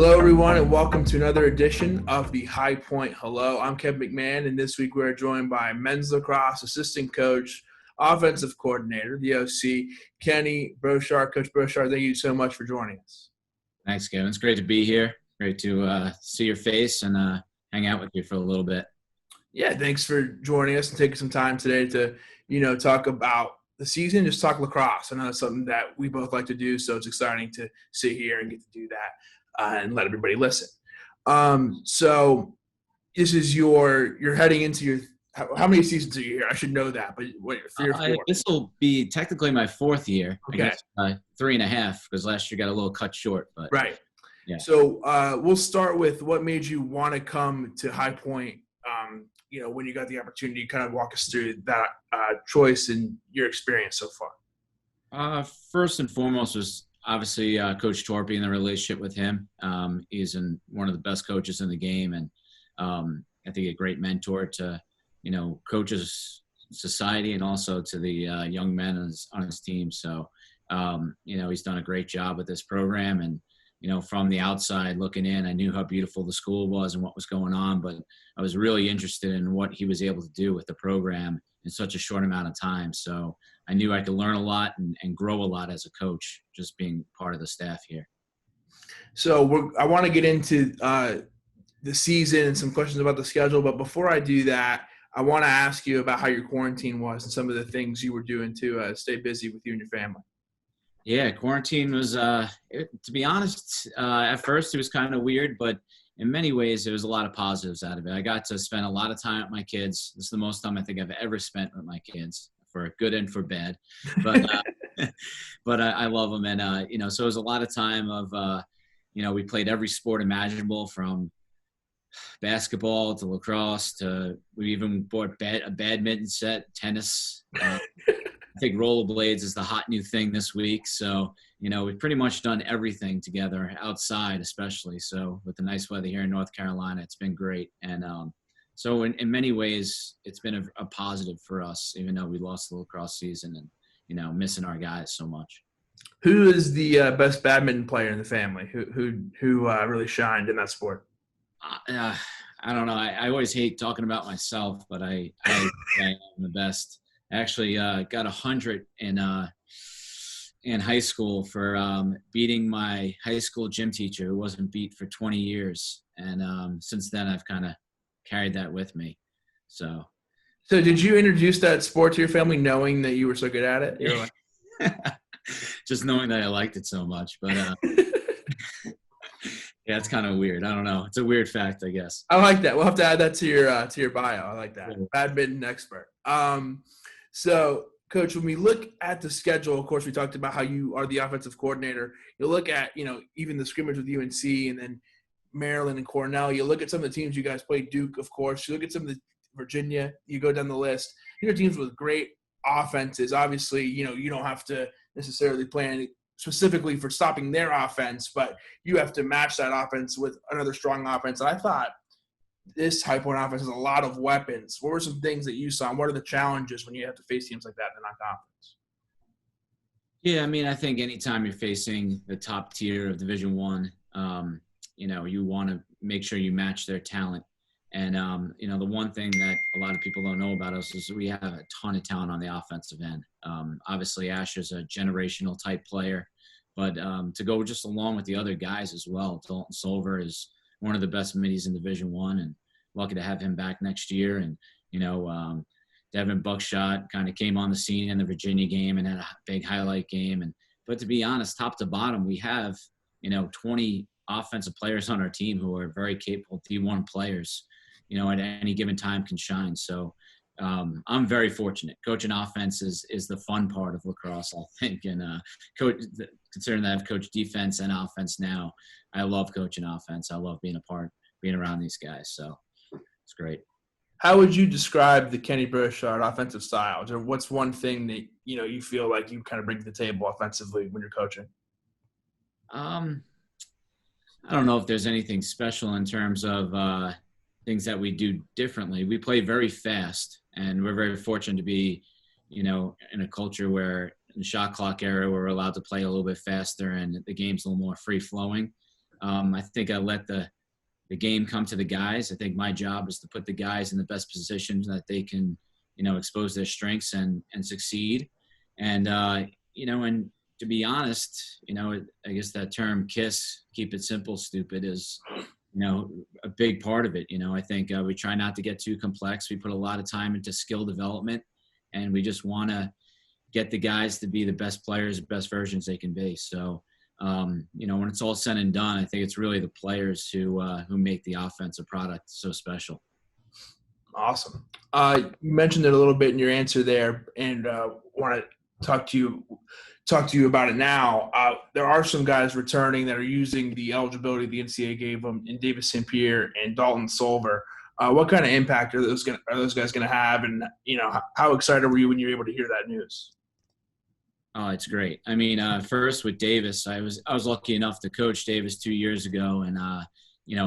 Hello, everyone, and welcome to another edition of the High Point Hello. I'm Kevin McMahon, and this week we're joined by men's lacrosse assistant coach, offensive coordinator, the OC, Kenny Broschart. Coach Broschart, thank you so much for joining us. Thanks, Kevin. It's great to be here. Great to see your face and hang out with you for a little bit. Yeah, thanks for joining us and taking some time today to, talk about the season, just talk lacrosse. I know it's something that we both like to do, so it's exciting to sit here and get to do that. And let everybody listen. So this is you're heading into how many seasons are you here? I should know that, but what, 3 or 4? This will be technically my 4th year. Okay. I guess 3.5 because last year got a little cut short. But right. Yeah. So we'll start with what made you want to come to High Point. When you got the opportunity, kind of walk us through that choice and your experience so far. First and foremost was obviously Coach Torpy and the relationship with him. He's one of the best coaches in the game, and I think a great mentor to coaches society and also to the young men on his team. So he's done a great job with this program, and from the outside looking in, I knew how beautiful the school was and what was going on, but I was really interested in what he was able to do with the program in such a short amount of time. So I knew I could learn a lot and grow a lot as a coach, just being part of the staff here. So I want to get into the season and some questions about the schedule, but before I do that, I want to ask you about how your quarantine was and some of the things you were doing to stay busy with you and your family. Yeah, quarantine was, to be honest, at first it was kind of weird, but in many ways there was a lot of positives out of it. I got to spend a lot of time with my kids. This is the most time I think I've ever spent with my kids, for good and for bad. But but I love them, and so it was a lot of time of we played every sport imaginable, from basketball to lacrosse to we even bought a badminton set, tennis. I think rollerblades is the hot new thing this week. So, we've pretty much done everything together outside, especially. So with the nice weather here in North Carolina, it's been great. And so in many ways, it's been a positive for us, even though we lost the lacrosse season and, missing our guys so much. Who is the best badminton player in the family? Who really shined in that sport? I don't know. I always hate talking about myself, but I am the best. I actually got 100 in high school for beating my high school gym teacher, who wasn't beat for 20 years. And since then, I've kind of carried that with me. So did you introduce that sport to your family knowing that you were so good at it? You're like... Just knowing that I liked it so much. But yeah, it's kind of weird. I don't know. It's a weird fact, I guess. I like that. We'll have to add that to your bio. I like that. Yeah. Badminton expert. So, Coach, when we look at the schedule, of course, we talked about how you are the offensive coordinator. You look at, even the scrimmage with UNC and then Maryland and Cornell. You look at some of the teams you guys played, Duke, of course. You look at some of the Virginia. You go down the list. These are teams with great offenses. Obviously, you don't have to necessarily plan specifically for stopping their offense, but you have to match that offense with another strong offense. And I thought this High Point offense has a lot of weapons. What were some things that you saw, and what are the challenges when you have to face teams like that in the non-conference? Yeah, I mean, I think anytime you're facing the top tier of Division I, you want to make sure you match their talent. And, the one thing that a lot of people don't know about us is we have a ton of talent on the offensive end. Obviously, Asher's a generational type player, but to go just along with the other guys as well, Dalton Solver is one of the best middies in Division I, and lucky to have him back next year. And, Devin Buckshot kind of came on the scene in the Virginia game and had a big highlight game. But to be honest, top to bottom, we have, 20 offensive players on our team who are very capable D1 players, at any given time can shine. So I'm very fortunate. Coaching offense is the fun part of lacrosse, I think. And considering that I've coached defense and offense now, I love coaching offense. I love being around these guys. So it's great. How would you describe the Kenny Broschart offensive style? Or what's one thing that, you feel like you kind of bring to the table offensively when you're coaching? I don't know if there's anything special in terms of things that we do differently. We play very fast, and we're very fortunate to be, in a culture where in the shot clock era, we're allowed to play a little bit faster and the game's a little more free flowing. I think I let the game come to the guys. I think my job is to put the guys in the best positions that they can, expose their strengths and succeed. And, and to be honest, I guess that term KISS, keep it simple, stupid, is, a big part of it. I think we try not to get too complex. We put a lot of time into skill development, and we just want to get the guys to be the best players, the best versions they can be. So, when it's all said and done, I think it's really the players who make the offensive product so special. Awesome. You mentioned it a little bit in your answer there, and want to talk to you about it now. There are some guys returning that are using the eligibility the NCAA gave them in Davis St. Pierre and Dalton Solver. What kind of impact are those guys going to have? And, how excited were you when you were able to hear that news? Oh, it's great. I mean, first with Davis, I was lucky enough to coach Davis 2 years ago and,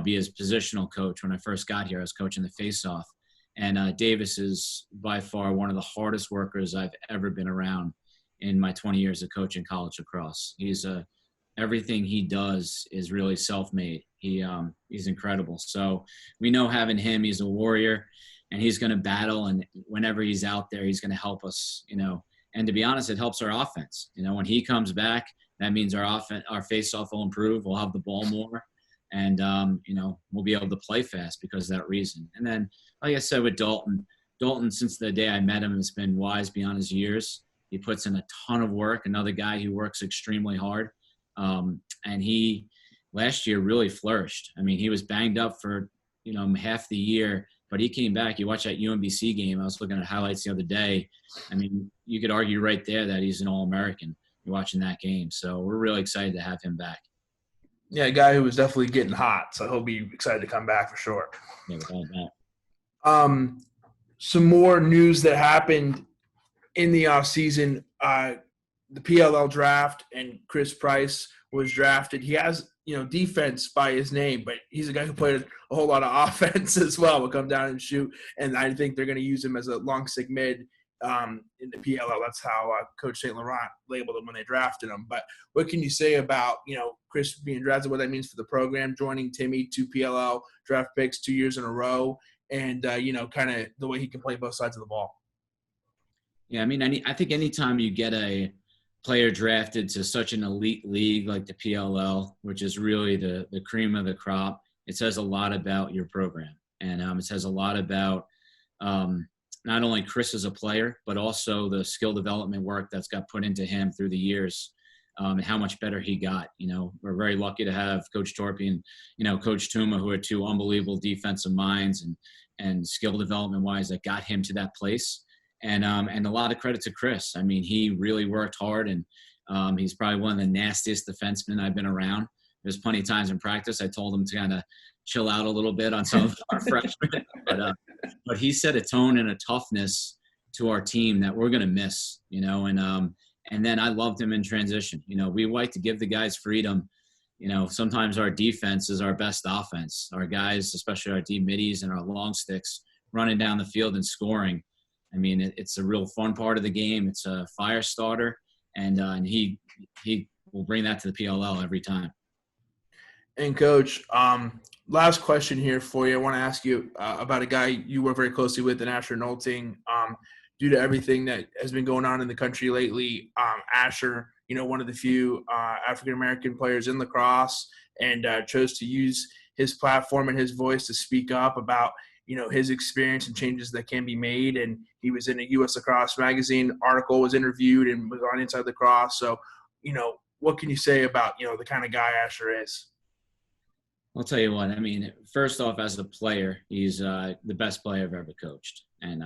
be his positional coach. When I first got here, I was coaching the faceoff. And Davis is by far one of the hardest workers I've ever been around in my 20 years of coaching college lacrosse. He's everything he does is really self-made. He's incredible. So we know having him, he's a warrior, and he's going to battle. And whenever he's out there, he's going to help us, And to be honest, it helps our offense. When he comes back, that means our face-off will improve. We'll have the ball more, and we'll be able to play fast because of that reason. And then, like I said, with Dalton, since the day I met him, has been wise beyond his years. He puts in a ton of work. Another guy who works extremely hard, and he last year really flourished. I mean, he was banged up for half the year. But he came back. You watch that UMBC game. I was looking at highlights the other day. I mean, you could argue right there that he's an All-American. You're watching that game. So we're really excited to have him back. Yeah, a guy who was definitely getting hot. So he'll be excited to come back for sure. Yeah, without that. Some more news that happened in the offseason. The Pll Draft, and Chris Price was drafted. He has defense by his name, but he's a guy who played a whole lot of offense as well. Will come down and shoot, and I think they're going to use him as a long stick mid in the PLL. That's how Coach St. Laurent labeled him when they drafted him. But what can you say about Chris being drafted? What that means for the program, joining Timmy, 2 PLL draft picks 2 years in a row, and kind of the way he can play both sides of the ball. Yeah, I mean, I think anytime you get a player drafted to such an elite league like the PLL, which is really the cream of the crop, it says a lot about your program. And it says a lot about not only Chris as a player, but also the skill development work that's got put into him through the years, and how much better he got. We're very lucky to have Coach Torpy and, Coach Tuma, who are two unbelievable defensive minds and skill development wise that got him to that place. And a lot of credit to Chris. I mean, he really worked hard, and he's probably one of the nastiest defensemen I've been around. There's plenty of times in practice I told him to kind of chill out a little bit on some of our freshmen. But he set a tone and a toughness to our team that we're going to miss, and then I loved him in transition. We like to give the guys freedom. Sometimes our defense is our best offense. Our guys, especially our deep middies and our long sticks, running down the field and scoring. I mean, it's a real fun part of the game. It's a fire starter, and he will bring that to the PLL every time. And Coach, last question here for you. I want to ask you about a guy you work very closely with, Asher Nolting. Due to everything that has been going on in the country lately, Asher, one of the few African-American players in lacrosse, and chose to use his platform and his voice to speak up about his experience and changes that can be made. And he was in a U.S. Lacrosse magazine article, was interviewed, and was on Inside Lacrosse. So, what can you say about, the kind of guy Asher is? I'll tell you what, I mean, first off, as a player, he's the best player I've ever coached. And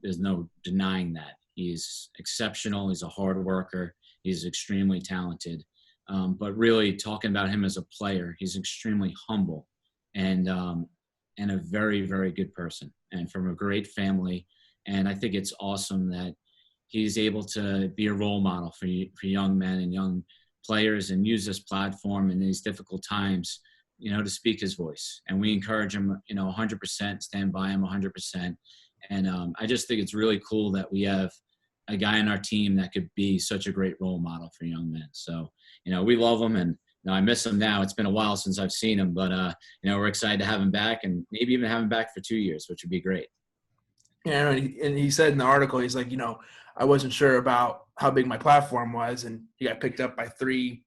there's no denying that. He's exceptional. He's a hard worker. He's extremely talented. But really talking about him as a player, he's extremely humble and a very, very good person, and from a great family. And I think it's awesome that he's able to be a role model for young men and young players, and use this platform in these difficult times, to speak his voice. And we encourage him, 100%, stand by him 100%. And I just think it's really cool that we have a guy on our team that could be such a great role model for young men. So, we love him, and I miss him now. It's been a while since I've seen him, but we're excited to have him back, and maybe even have him back for 2 years, which would be great. Yeah, and he said in the article, he's like, I wasn't sure about how big my platform was, and he got picked up by 3,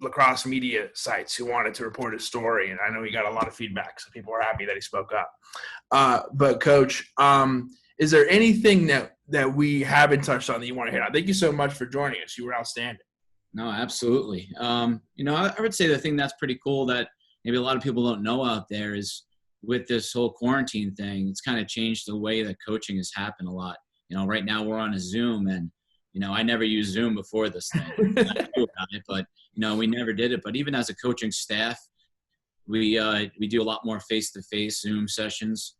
lacrosse media sites who wanted to report his story, and I know he got a lot of feedback, so people were happy that he spoke up. But Coach, is there anything that we haven't touched on that you want to hit on? Thank you so much for joining us. You were outstanding. No, absolutely. I would say the thing that's pretty cool that maybe a lot of people don't know out there is with this whole quarantine thing, it's kind of changed the way that coaching has happened a lot. Right now we're on a Zoom, and, I never used Zoom before this thing. I knew about it, but, we never did it. But even as a coaching staff, we do a lot more face-to-face Zoom sessions.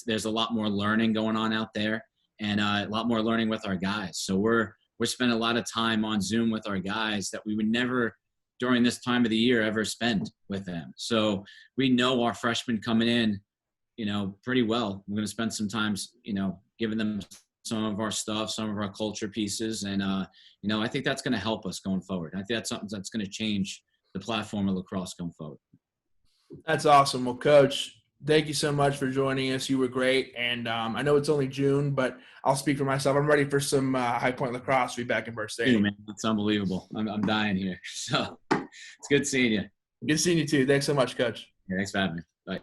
There's a lot more learning going on out there, and a lot more learning with our guys. So we're spending a lot of time on Zoom with our guys that we would never during this time of the year ever spend with them. So we know our freshmen coming in, pretty well. We're going to spend some time, giving them some of our stuff, some of our culture pieces. And, I think that's going to help us going forward. I think that's something that's going to change the platform of lacrosse going forward. That's awesome. Well, Coach, thank you so much for joining us. You were great. And I know it's only June, but I'll speak for myself. I'm ready for some High Point lacrosse to be back in Busch Stadium. Man, it's unbelievable. I'm dying here. So it's good seeing you. Good seeing you too. Thanks so much, Coach. Yeah, thanks for having me. Bye.